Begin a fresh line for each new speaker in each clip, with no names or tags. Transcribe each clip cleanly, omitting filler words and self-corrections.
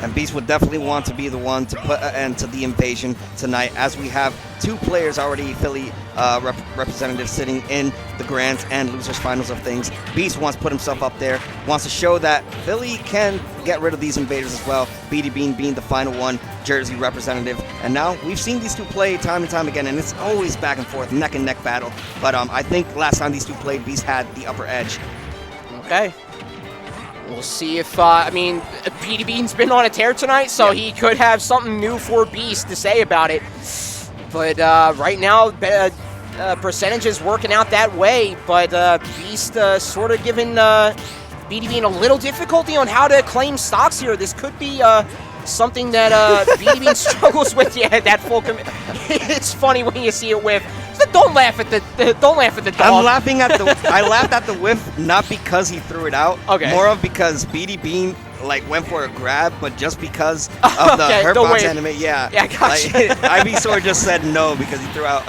And Beast would definitely want to be the one to put an end to the invasion tonight, as we have 2 players already, Philly representatives, sitting in the grands and losers finals of things. Beast wants to put himself up there, wants to show that Philly can get rid of these invaders as well. BD Bean being the final one, Jersey representative. And now we've seen these 2 play time and time again, and it's always back and forth, neck and neck battle. But I think last time these 2 played, Beast had the upper edge.
Okay. We'll see if, I mean, BD Bean's been on a tear tonight, so he could have something new for Beast to say about it. But right now, percentage is working out that way, but Beast sort of giving BD Bean a little difficulty on how to claim stocks here. This could be something that BD Bean struggles with. Yeah, that full commit. It's funny when you see it whiff. Don't laugh at the dog.
I'm laughing at I laughed at the whiff, not because he threw it out.
Okay.
More of because BD Bean went for a grab, but just because of the Hurt Box anime. Yeah.
Yeah, gotcha.
Ivysaur just said no because he threw out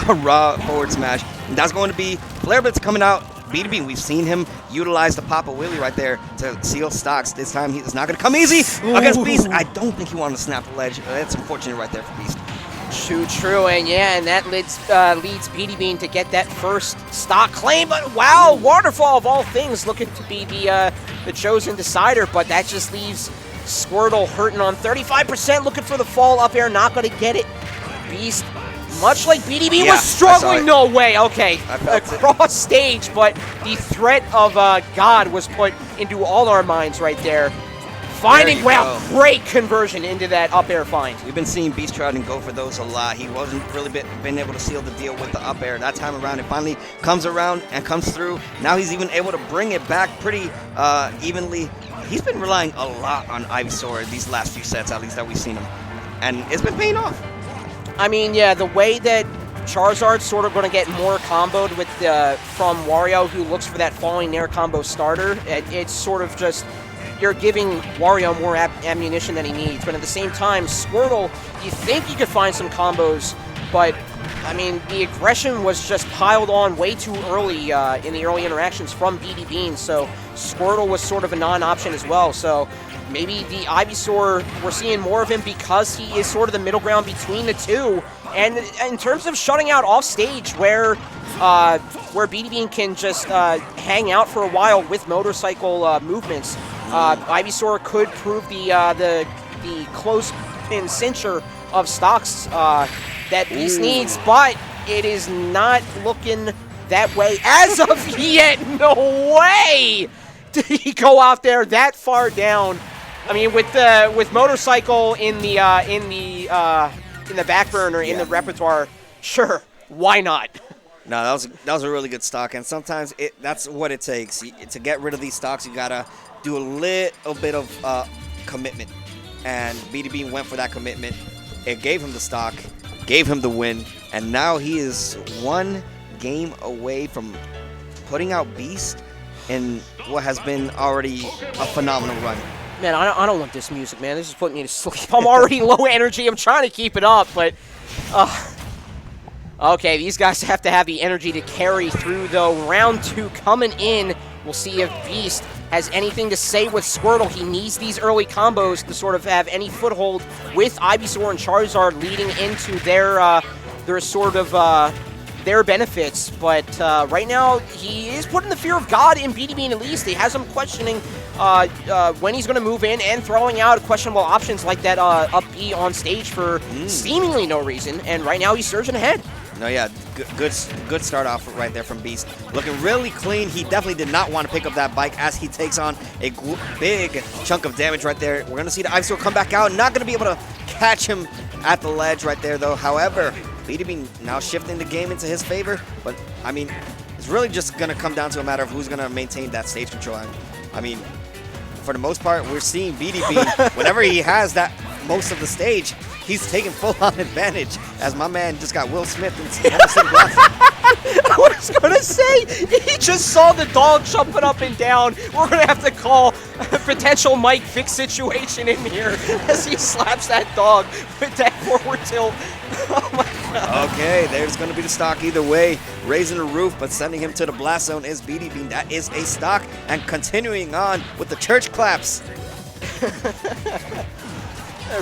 a raw forward smash. And that's going to be Flare Blitz coming out. BD Bean, we've seen him utilize the Papa Willie right there to seal stocks. This time it's not going to come easy against Beast. I don't think he wanted to snap the ledge. That's unfortunate right there for Beast.
True, and that leads BD Bean to get that first stock claim. But wow, Waterfall of all things looking to be the chosen decider, but that just leaves Squirtle hurting on 35%, looking for the fall up air, not going to get it. Beast, much like BD Bean, was struggling. No way. Okay, across stage, but the threat of God was put into all our minds right there. Finding, wow, great conversion into that up air find.
We've been seeing Beast try and go for those a lot. He wasn't really been able to seal the deal with the up air. That time around, it finally comes around and comes through. Now he's even able to bring it back pretty evenly. He's been relying a lot on Ivysaur these last few sets, at least that we've seen him. And it's been paying off.
I mean, yeah, the way that Charizard's sort of going to get more comboed with from Wario, who looks for that falling nair combo starter, it's sort of just... You're giving Wario more ammunition than he needs, but at the same time, Squirtle, you think you could find some combos, but, I mean, the aggression was just piled on way too early in the early interactions from BD Bean, so Squirtle was sort of a non-option as well, so maybe the Ivysaur, we're seeing more of him because he is sort of the middle ground between the 2, and in terms of shutting out off stage, where BD Bean can just hang out for a while with motorcycle movements, Ivysaur could prove the close pin cincher of stocks that Beast needs, but it is not looking that way as of yet. No way did he go out there that far down. I mean, with motorcycle in the back burner, in the repertoire, sure, why not?
No, that was a really good stock, and sometimes that's what it takes. To get rid of these stocks, you gotta do a little bit of commitment, and BD Bean went for that commitment. It gave him the stock, gave him the win, and now he is 1 game away from putting out Beast in what has been already a phenomenal run.
Man, I don't want this music, man. This is putting me to sleep. I'm already low energy. I'm trying to keep it up, but... Okay, these guys have to have the energy to carry through, though. Round 2 coming in. We'll see if Beast has anything to say with Squirtle. He needs these early combos to sort of have any foothold with Ivysaur and Charizard leading into their sort of their benefits. But right now, he is putting the fear of God in BD Bean at least. He has him questioning when he's going to move in and throwing out questionable options like that up B on stage for seemingly no reason. And right now, he's surging ahead.
No, yeah, good start off right there from Beast. Looking really clean. He definitely did not want to pick up that bike as he takes on a big chunk of damage right there. We're going to see the Ivysaur come back out. Not going to be able to catch him at the ledge right there, though. However, BD Bean now shifting the game into his favor. But, I mean, it's really just going to come down to a matter of who's going to maintain that stage control. I mean, for the most part, we're seeing BD Bean, whenever he has that most of the stage, he's taking full-on advantage, as my man just got Will Smith and Emerson Blossom.
I was going to say, he just saw the dog jumping up and down. We're going to have to call a potential Mike Vick situation in here as he slaps that dog with that forward tilt. Oh, my God.
Okay, there's going to be the stock either way. Raising the roof, but sending him to the blast zone is BD Bean. That is a stock. And continuing on with the church claps.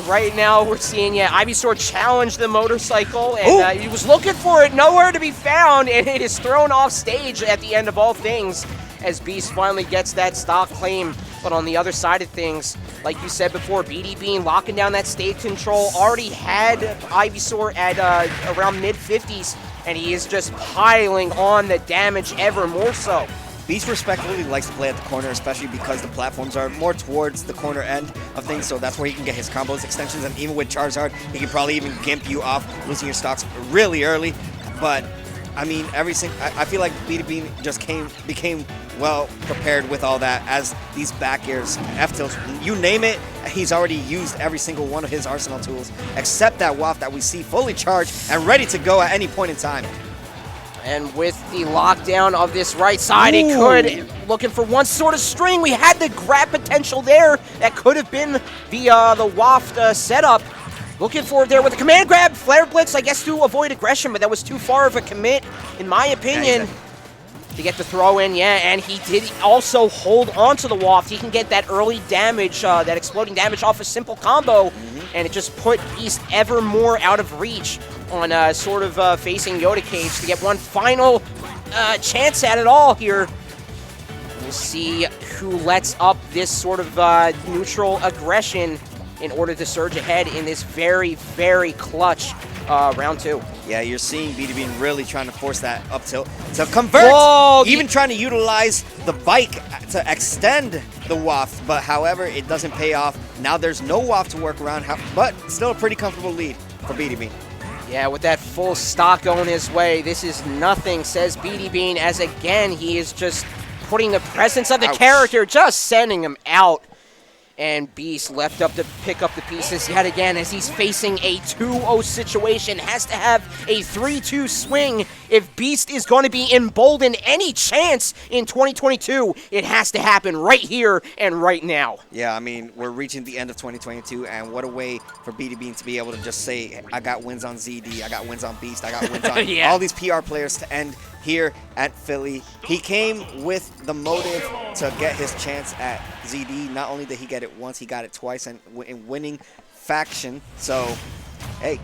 Right now, we're seeing, Ivysaur challenge the motorcycle, and he was looking for it, nowhere to be found, and it is thrown off stage at the end of all things as Beast finally gets that stock claim. But on the other side of things, like you said before, BD Bean locking down that stage control, already had Ivysaur at around mid-50s, and he is just piling on the damage ever more so.
Beast respectfully likes to play at the corner, especially because the platforms are more towards the corner end of things, so that's where he can get his combos, extensions, and even with Charizard, he can probably even gimp you off, losing your stocks really early. But, I mean, I feel like BD Bean just became well prepared with all that, as these back airs, F-tilts, you name it, he's already used every single one of his arsenal tools, except that waft that we see fully charged and ready to go at any point in time.
And with the lockdown of this right side, it could, looking for one sort of string. We had the grab potential there. That could have been the waft setup. Looking for it there with the command grab. Flare Blitz, I guess, to avoid aggression, but that was too far of a commit, in my opinion, to get the throw in. And he did also hold on to the waft. He can get that early damage, that exploding damage off a simple combo, and it just put Beast ever more out of reach on sort of facing Yoda Cage to get one final chance at it all here. We'll see who lets up this sort of neutral aggression in order to surge ahead in this very, very clutch round 2.
Yeah, you're seeing BD Bean really trying to force that up tilt to convert, even trying to utilize the bike to extend the waft, but however, it doesn't pay off. Now there's no waft to work around, but still a pretty comfortable lead for BD Bean.
Yeah, with that full stock going his way, this is nothing, says BD Bean, as again, he is just putting the presence of the character, just sending him out. And Beast left up to pick up the pieces yet again as he's facing a 2-0 situation. Has to have a 3-2 swing if Beast is going to be emboldened any chance in 2022. It has to happen right here and right now.
Yeah, I mean, we're reaching the end of 2022, and what a way for BD Bean to be able to just say, I got wins on ZD, I got wins on Beast, I got wins on all these PR players to end here at Philly. He came with the motive to get his chance at ZD. Not only did he get it once, he got it twice in winning faction. So, hey,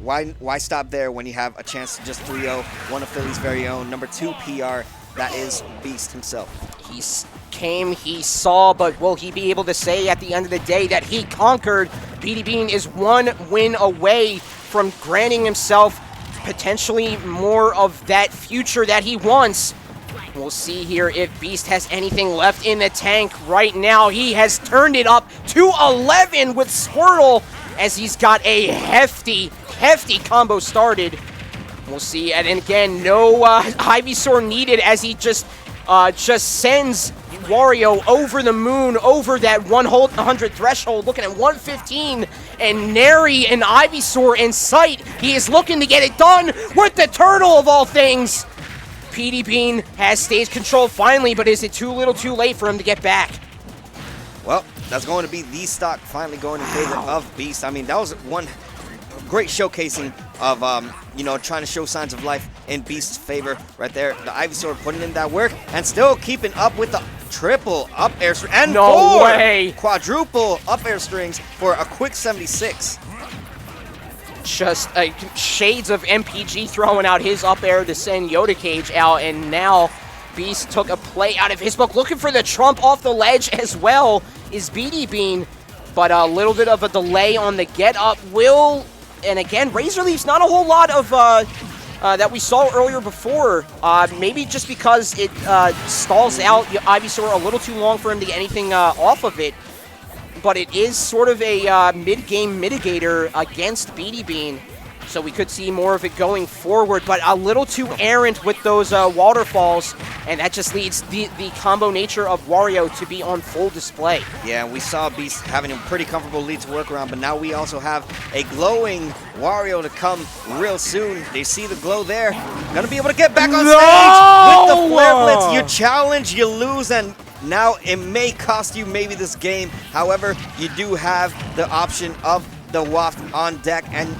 why stop there when you have a chance to just 3-0 one of Philly's very own number 2 PR? That is Beast himself.
He came, he saw, but will he be able to say at the end of the day that he conquered? BD Bean is one win away from granting himself potentially more of that future that he wants. We'll see here if Beast has anything left in the tank right now. He has turned it up to 11 with Squirtle as he's got a hefty combo started. We'll see, and again, no Ivysaur needed as he just sends Wario over the moon, over that 100 threshold, looking at 115, and Nary and Ivysaur in sight. He is looking to get it done with the turtle of all things. BD Bean has stage control finally, but is it too little too late for him to get back?
Well, that's going to be the stock finally going in favor of Beast. I mean, that was one great showcasing of, you know, trying to show signs of life in Beast's favor right there. The Ivysaur putting in that work and still keeping up with the triple up air string and quadruple up air strings for a quick 76.
Just shades of MPG throwing out his up air to send Yoda Cage out, and now Beast took a play out of his book, looking for the trump off the ledge as well is BD Bean, but a little bit of a delay on the get up will, and again, Razor Leaf's not a whole lot of that we saw earlier before. Maybe just because it stalls out Ivysaur a little too long for him to get anything off of it. But it is sort of a mid-game mitigator against BD Bean. So we could see more of it going forward, but a little too errant with those waterfalls, and that just leads the combo nature of Wario to be on full display.
Yeah, we saw Beast having a pretty comfortable lead to work around, but now we also have a glowing Wario to come real soon. They see the glow there. Gonna be able to get back on stage with the Flare Blitz. You challenge, you lose, and now it may cost you maybe this game. However, you do have the option of the waft on deck, and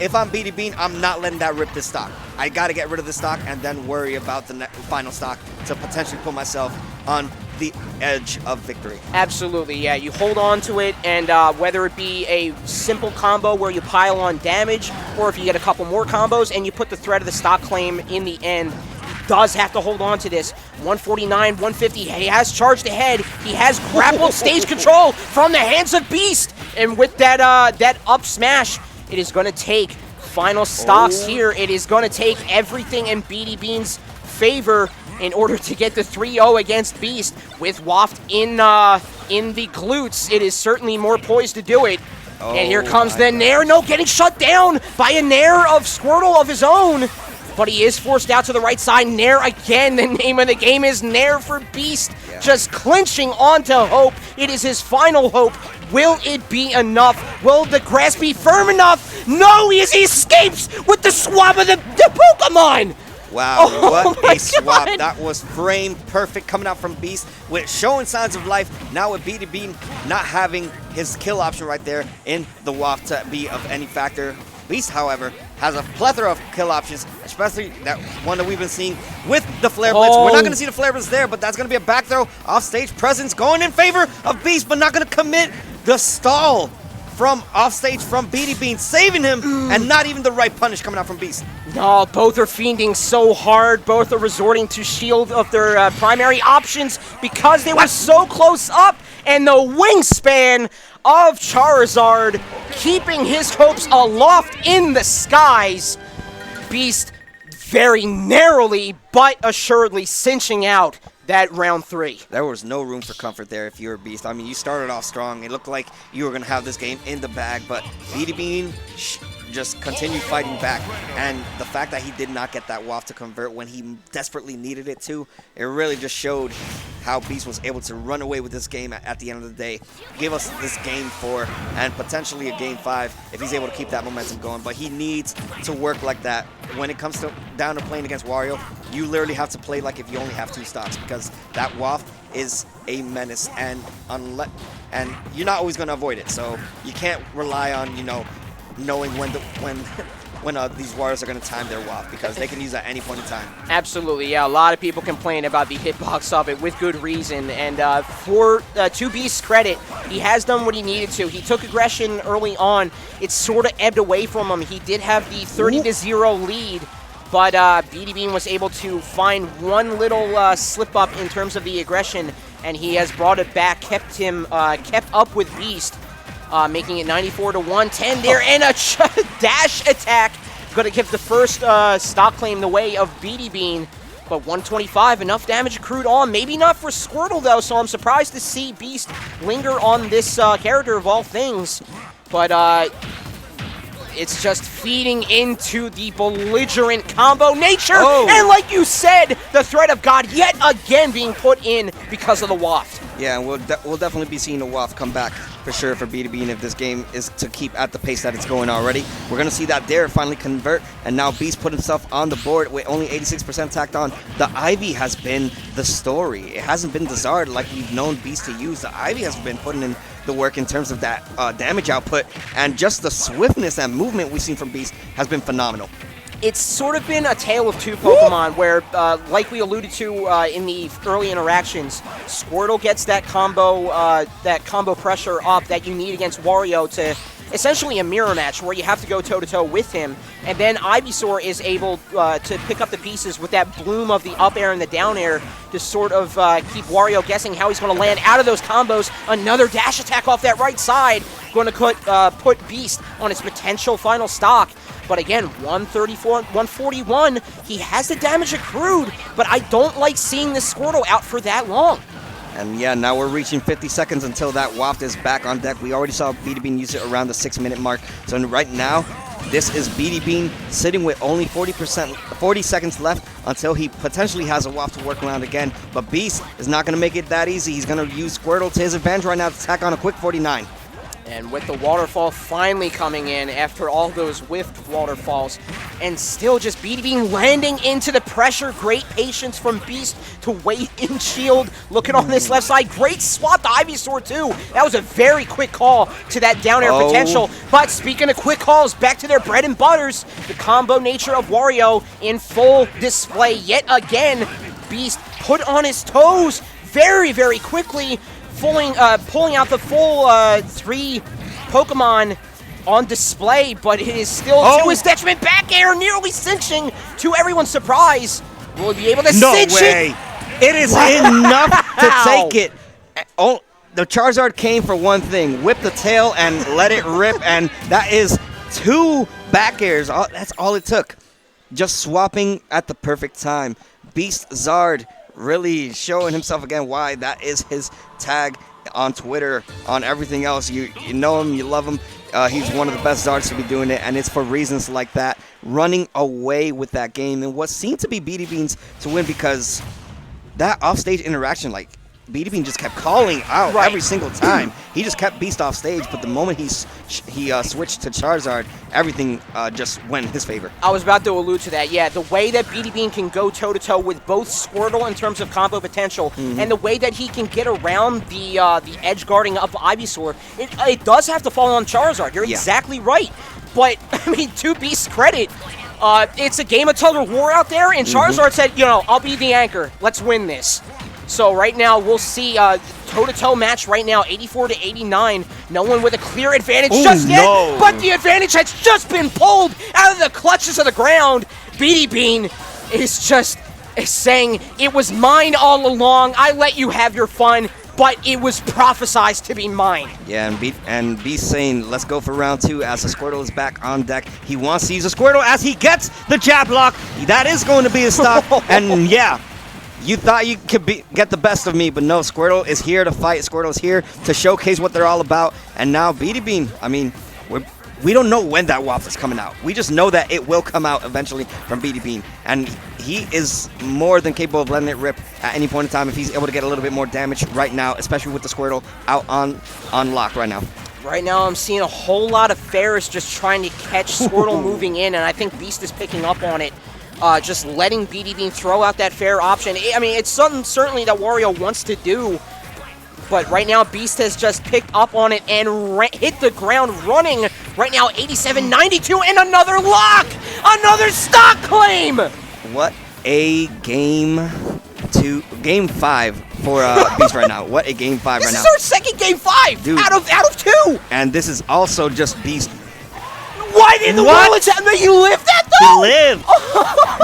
if I'm BD Bean, I'm not letting that rip this stock. I got to get rid of the stock and then worry about the final stock to potentially put myself on the edge of victory.
Absolutely, yeah. You hold on to it, and whether it be a simple combo where you pile on damage, or if you get a couple more combos and you put the threat of the stock claim in the end, he does have to hold on to this. 149, 150, he has charged ahead. He has grappled stage control from the hands of Beast, and with that, that up smash, it is going to take final stocks here. It is going to take everything in BD Bean's favor in order to get the 3-0 against Beast. With Waft in the glutes, it is certainly more poised to do it. And here comes the Nair. No, getting shut down by a Nair of Squirtle of his own. But he is forced out to the right side. Nair again. The name of the game is Nair for Beast. Yeah. Just clinching onto Hope. It is his final hope. Will it be enough? Will the grass be firm enough? No, he escapes with the swap of the Pokemon.
Wow, what a swap. That was framed perfect coming out from Beast with showing signs of life. Now with BD Bean not having his kill option right there in the Waft to be of any factor. Beast, however, has a plethora of kill options, especially that one that we've been seeing with the Flare Blitz. We're not going to see the Flare Blitz there, but that's going to be a back throw. Off-stage presence going in favor of Beast, but not going to commit the stall from offstage from BD Bean, saving him, and not even the right punish coming out from Beast.
No, both are fiending so hard. Both are resorting to shield of their primary options because they were so close up, and the wingspan of Charizard keeping his hopes aloft in the skies. Beast very narrowly but assuredly cinching out that round 3.
There was no room for comfort there if you were Beast. I mean, you started off strong. It looked like you were going to have this game in the bag, but BD Bean just continued fighting back. And the fact that he did not get that Waft to convert when he desperately needed it to, it really just showed how Beast was able to run away with this game at the end of the day. Give us this game 4 and potentially a game 5 if he's able to keep that momentum going. But he needs to work like that. When it comes down to playing against Wario, you literally have to play like if you only have 2 stocks, because that Waft is a menace, and you're not always going to avoid it. So you can't rely on, knowing when these Warriors are going to time their Waft, because they can use at any point in time.
Absolutely, yeah. A lot of people complain about the hitbox of it with good reason. And to Beast's credit, he has done what he needed to. He took aggression early on. It sort of ebbed away from him. He did have the 30-0 lead, but BD Bean was able to find one little slip up in terms of the aggression, and he has brought it back, kept up with Beast. Making it 94-110 there, and a dash attack. Going to give the first stock claim the way of BD Bean, but 125, enough damage accrued on. Maybe not for Squirtle, though, so I'm surprised to see Beast linger on this character of all things. But it's just feeding into the belligerent combo nature. And like you said, the threat of God yet again being put in because of the Waft.
Yeah, and we'll definitely be seeing the Waft come back for sure for BD Bean if this game is to keep at the pace that it's going already. We're going to see that Dare finally convert, and now Beast put himself on the board with only 86% tacked on. The Ivy has been the story. It hasn't been the Zard like we've known Beast to use. The Ivy has been putting in the work in terms of that damage output, and just the swiftness and movement we've seen from Beast has been phenomenal.
It's sort of been a tale of 2 Pokemon where, like we alluded to in the early interactions, Squirtle gets that combo pressure up that you need against Wario to essentially a mirror match where you have to go toe-to-toe with him, and then Ivysaur is able to pick up the pieces with that bloom of the up air and the down air to sort of keep Wario guessing how he's going to land out of those combos. Another dash attack off that right side, going to put Beast on his potential final stock. But again, 134, 141, he has the damage accrued, but I don't like seeing this Squirtle out for that long.
And yeah, now we're reaching 50 seconds until that Waft is back on deck. We already saw BD Bean use it around the 6-minute mark. So right now, this is BD Bean sitting with only 40 seconds left until he potentially has a Waft to work around again. But Beast is not going to make it that easy. He's going to use Squirtle to his advantage right now to tack on a quick 49.
And with the waterfall finally coming in after all those whiffed waterfalls, and still just BD Bean landing into the pressure. Great patience from Beast to wait in shield. Looking on this left side, great swap to Ivysaur too. That was a very quick call to that down air potential. But speaking of quick calls, back to their bread and butters, the combo nature of Wario in full display yet again. Beast put on his toes. very, very quickly, pulling out the full 3 Pokemon on display, but it is still to his detriment. Back air, nearly cinching to everyone's surprise. Will he be able to cinch it?
It is enough to take it. Oh, the Charizard came for one thing, whip the tail and let it rip, and that is 2 back airs. That's all it took. Just swapping at the perfect time. Beast Zard really showing himself again why that is his tag on Twitter, on everything else. You know him, you love him. He's one of the best Zards to be doing it, and it's for reasons like that. Running away with that game, and what seemed to be BD Beans to win, because that offstage interaction, like, BD Bean just kept calling out every single time. He just kept Beast off stage, but the moment he switched to Charizard, everything just went in his favor.
I was about to allude to that. Yeah, the way that BD Bean can go toe-to-toe with both Squirtle in terms of combo potential, and the way that he can get around the edge guarding up Ivysaur, it does have to fall on Charizard. You're exactly right. But, I mean, to Beast's credit, it's a game of tug of war out there, and Charizard said, you know, I'll be the anchor. Let's win this. So right now, we'll see toe-to-toe match right now, 84-89. No one with a clear advantage just yet, but the advantage has just been pulled out of the clutches of the ground. BD Bean is saying, it was mine all along. I let you have your fun, but it was prophesized to be mine.
Yeah, and Beast saying, let's go for round 2 as the Squirtle is back on deck. He wants to use a Squirtle as he gets the jab lock. That is going to be a stop, and yeah. You thought you could get the best of me, but no, Squirtle is here to fight. Squirtle is here to showcase what they're all about. And now BD Bean, I mean, we don't know when that Waft is coming out. We just know that it will come out eventually from BD Bean. And he is more than capable of letting it rip at any point in time if he's able to get a little bit more damage right now, especially with the Squirtle out on lock right now.
Right now, I'm seeing a whole lot of Ferris just trying to catch Squirtle moving in, and I think Beast is picking up on it. Just letting BD Bean throw out that fair option. I mean, it's something certainly that Wario wants to do, but right now Beast has just picked up on it and hit the ground running. Right now, 87-92, and another lock! Another stock claim!
What a game 5 for Beast right now. What a game 5 right now.
This is our second game 5
Dude.
out of 2!
And this is also just Beast.
Why did the world that you lived that though?
He lived.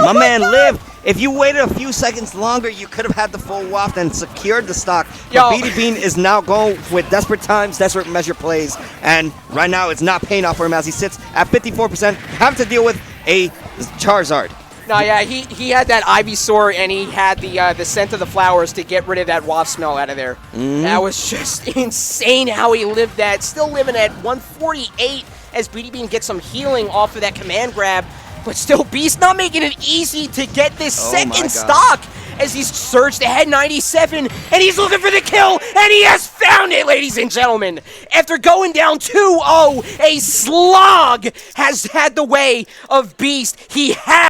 My man lived. If you waited a few seconds longer, you could have had the full waft and secured the stock. But BD Bean is now going with desperate times, desperate measure plays, and right now it's not paying off for him as he sits at 54%, having to deal with a Charizard.
No, yeah, he had that Ivysaur, and he had the scent of the flowers to get rid of that waft smell out of there. That was just insane how he lived that. Still living at 148 as BD Bean gets some healing off of that command grab, but still Beast not making it easy to get this second stock as he's surged ahead 97, and he's looking for the kill, and he has found it, ladies and gentlemen. After going down 2-0, a slog has had the way of Beast. He has